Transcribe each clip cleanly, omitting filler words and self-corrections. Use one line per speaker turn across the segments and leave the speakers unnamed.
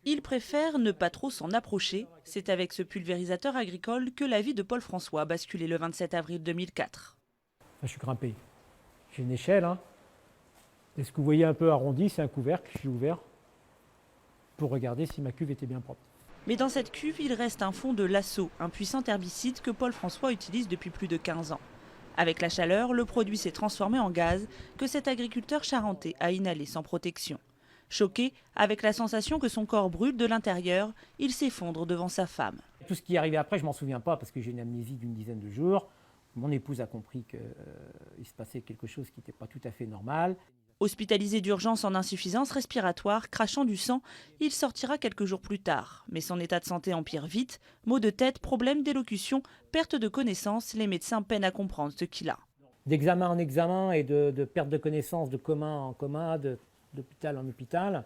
Il préfère ne pas trop s'en approcher. C'est avec ce pulvérisateur agricole que la vie de Paul François a basculé le 27 avril 2004.
Je suis grimpé. J'ai une échelle. Hein. Et ce que vous voyez un peu arrondi, c'est un couvercle que j'ai ouvert pour regarder si ma cuve était bien propre.
Mais dans cette cuve, il reste un fond de Lasso, un puissant herbicide que Paul François utilise depuis plus de 15 ans. Avec la chaleur, le produit s'est transformé en gaz que cet agriculteur charentais a inhalé sans protection. Choqué, avec la sensation que son corps brûle de l'intérieur, il s'effondre devant sa femme.
Tout ce qui est arrivé après, je ne m'en souviens pas parce que j'ai une amnésie d'une dizaine de jours. Mon épouse a compris qu'il se passait quelque chose qui n'était pas tout à fait normal.
Hospitalisé d'urgence en insuffisance respiratoire, crachant du sang, il sortira quelques jours plus tard. Mais son état de santé empire vite. Maux de tête, problèmes d'élocution, perte de connaissance, les médecins peinent à comprendre ce qu'il a.
D'examen en examen et de perte de connaissance de coma en coma, d'hôpital en hôpital.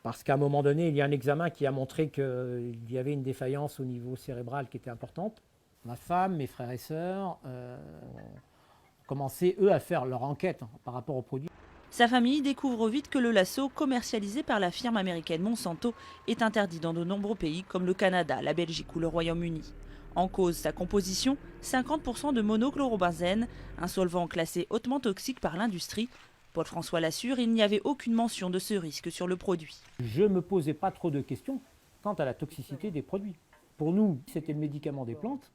Parce qu'à un moment donné, il y a un examen qui a montré qu'il y avait une défaillance au niveau cérébral qui était importante. Ma femme, mes frères et sœurs ont commencé, eux, à faire leur enquête par rapport au produit.
Sa famille découvre vite que le Lasso, commercialisé par la firme américaine Monsanto, est interdit dans de nombreux pays comme le Canada, la Belgique ou le Royaume-Uni. En cause, sa composition, 50% de monochlorobenzène, un solvant classé hautement toxique par l'industrie. Paul François l'assure, il n'y avait aucune mention de ce risque sur le produit.
Je ne me posais pas trop de questions quant à la toxicité des produits. Pour nous, c'était le médicament des plantes.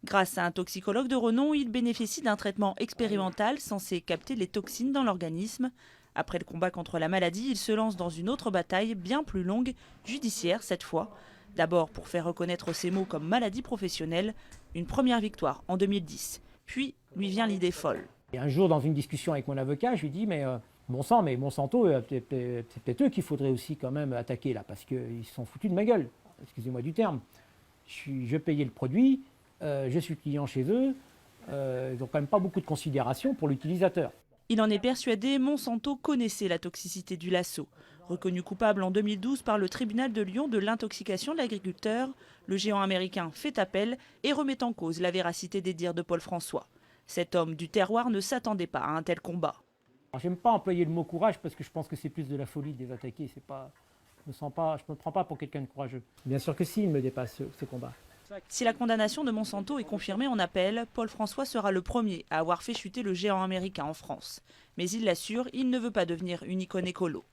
Grâce à un toxicologue de renom, il bénéficie d'un traitement expérimental censé capter les toxines dans l'organisme. Après le combat contre la maladie, il se lance dans une autre bataille bien plus longue, judiciaire cette fois. D'abord pour faire reconnaître ces mots comme maladie professionnelle, une première victoire en 2010. Puis lui vient l'idée folle.
Et un jour, dans une discussion avec mon avocat, je lui dis mais bon sang, mais Monsanto, c'est peut-être eux qu'il faudrait aussi quand même attaquer là, parce qu'ils se sont foutus de ma gueule. Excusez-moi du terme. Je payais le produit, je suis client chez eux, ils n'ont quand même pas beaucoup de considération pour l'utilisateur.
Il en est persuadé, Monsanto connaissait la toxicité du Lasso. Reconnu coupable en 2012 par le tribunal de Lyon de l'intoxication de l'agriculteur, le géant américain fait appel et remet en cause la véracité des dires de Paul François. Cet homme du terroir ne s'attendait pas à un tel combat.
J'aime pas employer le mot courage parce que je pense que c'est plus de la folie de les attaquer. Je me prends pas pour quelqu'un de courageux. Bien sûr que si, il me dépasse ce combat.
Si la condamnation de Monsanto est confirmée en appel, Paul François sera le premier à avoir fait chuter le géant américain en France. Mais il l'assure, il ne veut pas devenir une icône écolo.